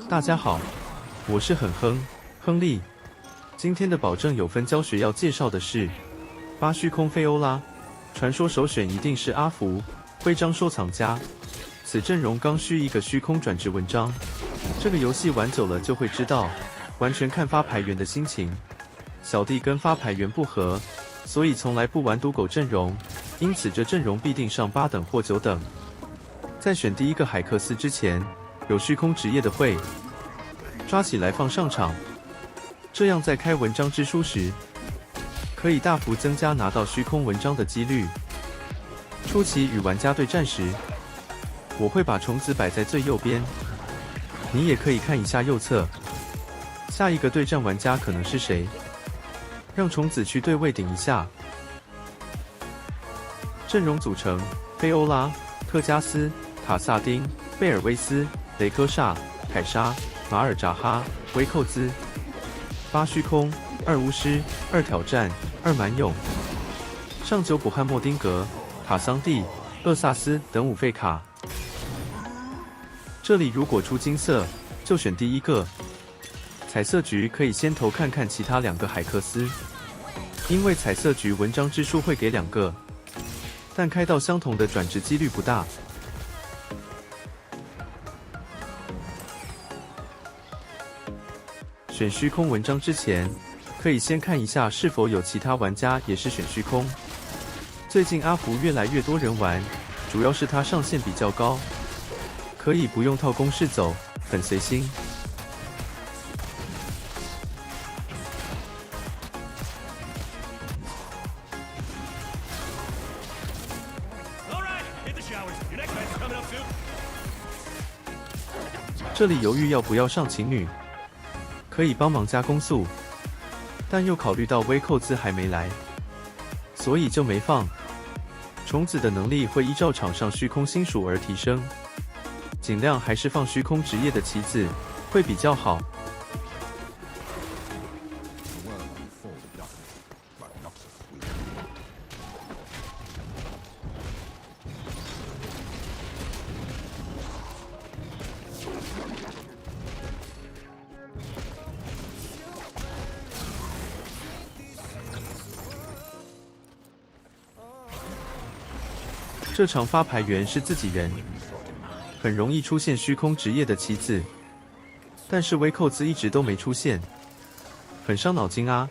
大家好，我是亨利。今天的保证有分教学要介绍的是巴虚空菲欧拉，传说首选一定是阿福，徽章收藏家。此阵容刚需一个虚空转职文章，这个游戏玩久了就会知道，完全看发牌员的心情。小弟跟发牌员不合，所以从来不玩赌狗阵容，因此这阵容必定上8等或9等。在选第一个海克斯之前，有虚空职业的会抓起来放上场，这样在开文章之书时，可以大幅增加拿到虚空文章的几率。初期与玩家对战时，我会把虫子摆在最右边，你也可以看一下右侧，下一个对战玩家可能是谁，让虫子去对位顶一下。阵容组成：菲欧拉、特加斯、塔萨丁、贝尔威斯、雷科萨、凯莎、马尔扎哈、威寇兹。8虚空、2巫师、2挑战、2蛮勇。上9补汉默丁格、卡桑蒂、厄萨斯等5费卡。这里如果出金色，就选第一个。彩色局可以先投看看其他2个海克斯，因为彩色局文章之书会给2个，但开到相同的转职几率不大。选虚空文章之前，可以先看一下是否有其他玩家也是选虚空。最近阿福越来越多人玩，主要是它上限比较高，可以不用套公式走，很随心。这里犹豫要不要上情侣，可以帮忙加攻速，但又考虑到威寇兹还没来，所以就没放。虫子的能力会依照场上虚空星数而提升，尽量还是放虚空职业的棋子会比较好。这场发牌员是自己人，很容易出现虚空职业的棋子，但是威寇兹一直都没出现，很伤脑筋啊。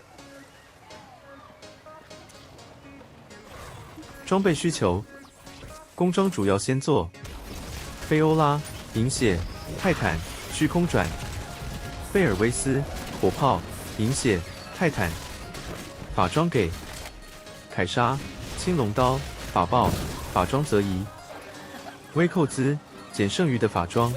装备需求：工装主要先做菲欧拉、银血、泰坦、虚空转；贝尔威斯、火炮、银血、泰坦。法装给凯莎、青龙刀、法爆。法装则宜威寇兹减剩余的法装。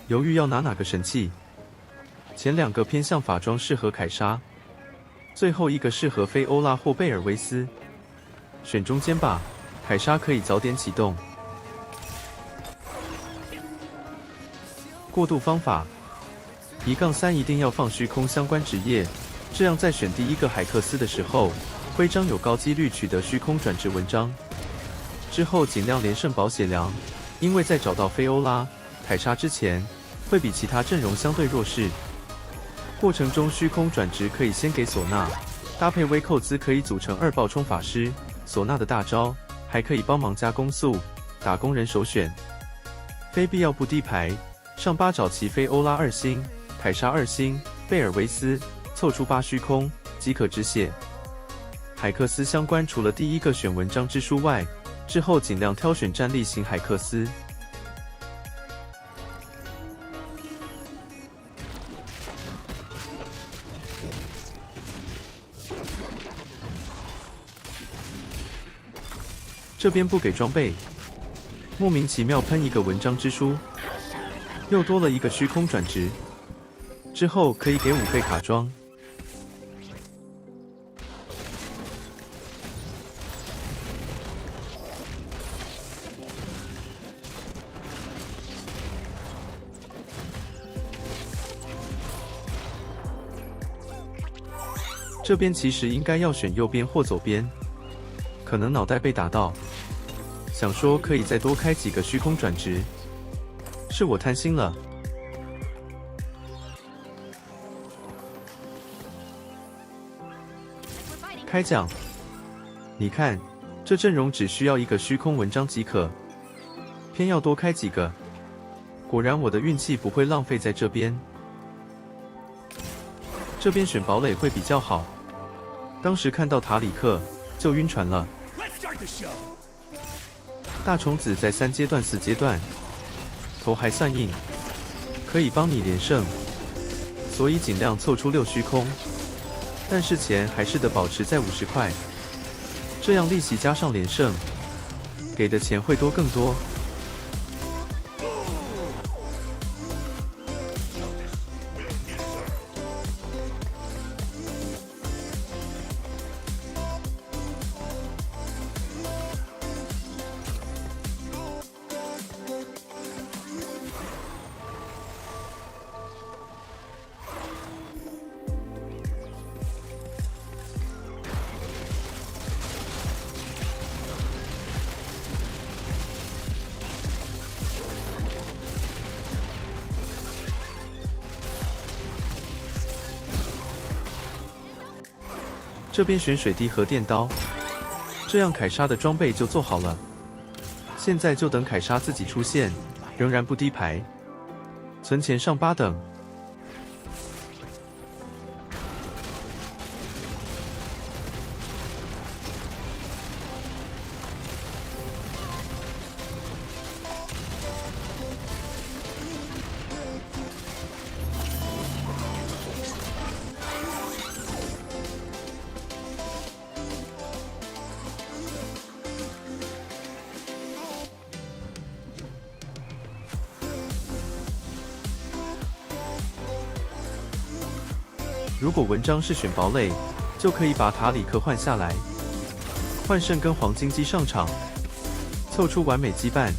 犹豫要拿哪个神器，前2个偏向法装适合凯莎，最后一个适合菲欧拉或贝尔威斯，选中间吧，凯莎可以早点启动。过渡方法：1-3一定要放虚空相关职业，这样在选第一个海克斯的时候，徽章有高几率取得虚空转职文章。之后尽量连胜保血量，因为在找到菲欧拉、凯莎之前，会比其他阵容相对弱势。过程中虚空转职可以先给唢呐，搭配威寇兹可以组成2爆冲法师，唢呐的大招还可以帮忙加攻速，打工人首选。非必要不低排，上8找齐菲欧拉2星，凯莎2星，贝尔维斯，凑出8虚空即可止血。海克斯相关除了第一个选文章之书外，之后尽量挑选战力型海克斯。这边不给装备，莫名其妙喷一个文章之书，又多了一个虚空转职，之后可以给5费卡装。这边其实应该要选右边或左边，可能脑袋被打到，想说可以再多开几个虚空转职，是我贪心了。开奖，你看，这阵容只需要一个虚空文章即可，偏要多开几个，果然我的运气不会浪费在这边。这边选堡垒会比较好。当时看到塔里克就晕船了。大虫子在3阶段、4阶段，头还算硬，可以帮你连胜，所以尽量凑出6虚空。但是钱还是得保持在50块，这样利息加上连胜，给的钱会多更多。这边选水滴和电刀，这样凯莎的装备就做好了。现在就等凯莎自己出现，仍然不低排，存钱上8等。如果文章是选堡垒，就可以把塔里克换下来，换胜跟黄金鸡上场，凑出完美羁绊。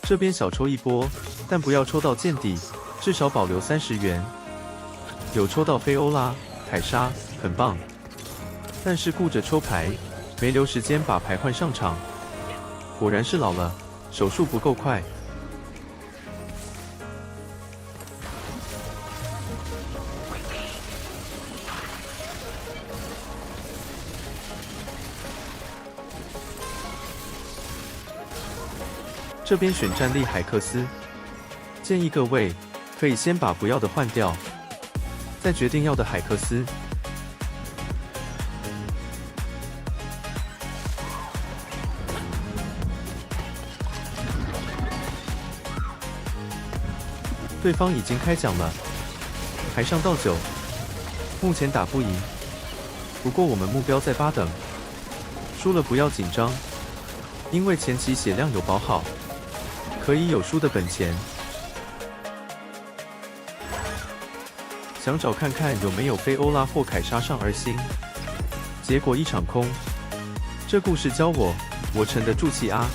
这边小抽一波，但不要抽到见底，至少保留30元。有抽到菲欧拉、凯莎，很棒。但是顾着抽牌，没留时间把牌换上场。果然是老了，手速不够快。这边选战力海克斯，建议各位可以先把不要的换掉，再决定要的海克斯。对方已经开奖了，还上到9，目前打不赢。不过我们目标在8等，输了不要紧张，因为前期血量有保好。可以有输的本钱，想找看看有没有菲欧拉或凯莎上2星，结果一场空。这故事教我沉得住气啊！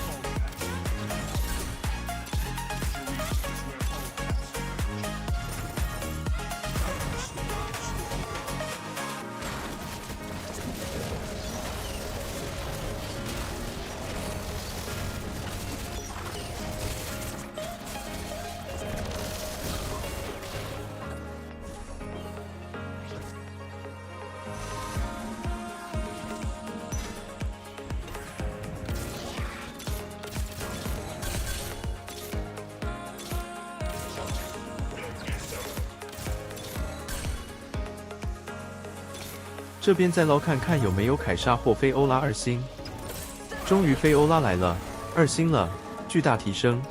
这边再捞看看有没有凯撒或菲欧拉2星。终于菲欧拉来了，2星了，巨大提升。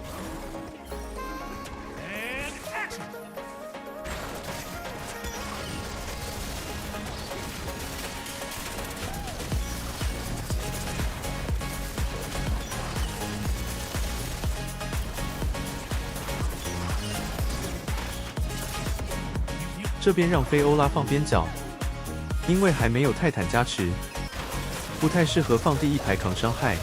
这边让菲欧拉放边角，因为还没有泰坦加持，不太适合放第一排扛伤害。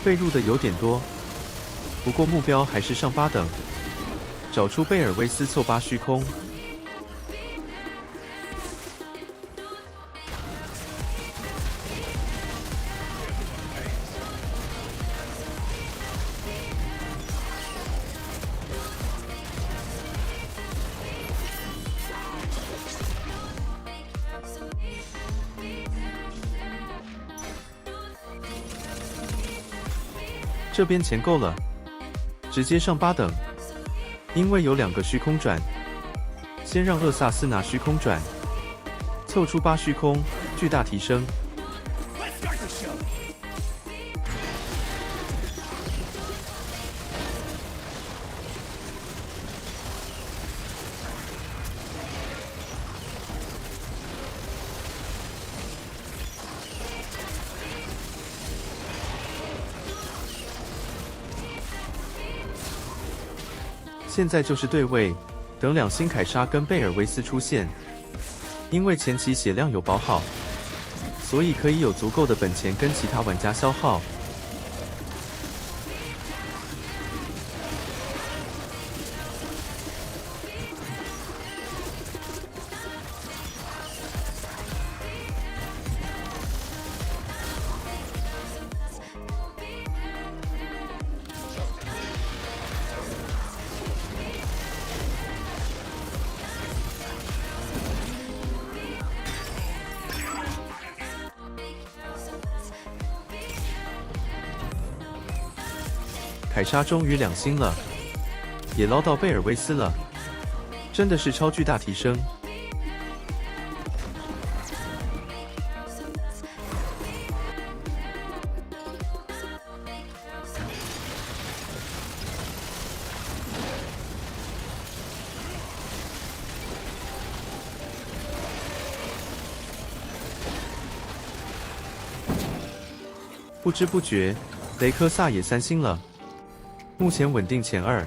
被入的有点多，不过目标还是上8等，找出贝尔威斯凑8虚空。这边钱够了，直接上8等，因为有2个虚空转，先让厄萨斯拿虚空转，凑出8虚空，巨大提升。现在就是对位，等2星凯撒跟贝尔维斯出现。因为前期血量有保好，所以可以有足够的本钱跟其他玩家消耗。凯撒终于2星了，也捞到贝尔威斯了，真的是超巨大提升。不知不觉，雷科萨也3星了。目前稳定前2。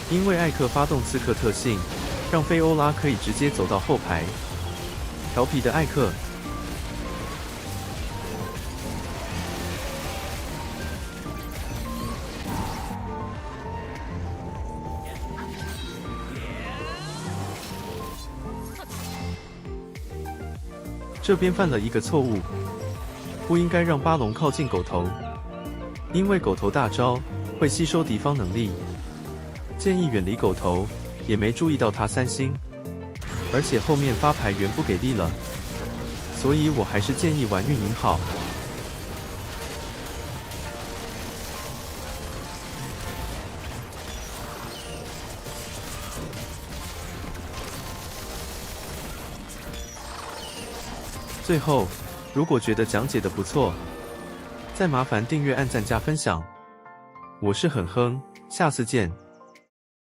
因为艾克发动刺客特性，让菲欧拉可以直接走到后排。调皮的艾克，这边犯了一个错误，不应该让巴龙靠近狗头，因为狗头大招会吸收敌方能力。建议远离狗头，也没注意到他3星，而且后面发牌员不给力了，所以我还是建议玩运营好。最后，如果觉得讲解的不错，再麻烦订阅、按赞、加分享。我是很哼，下次见。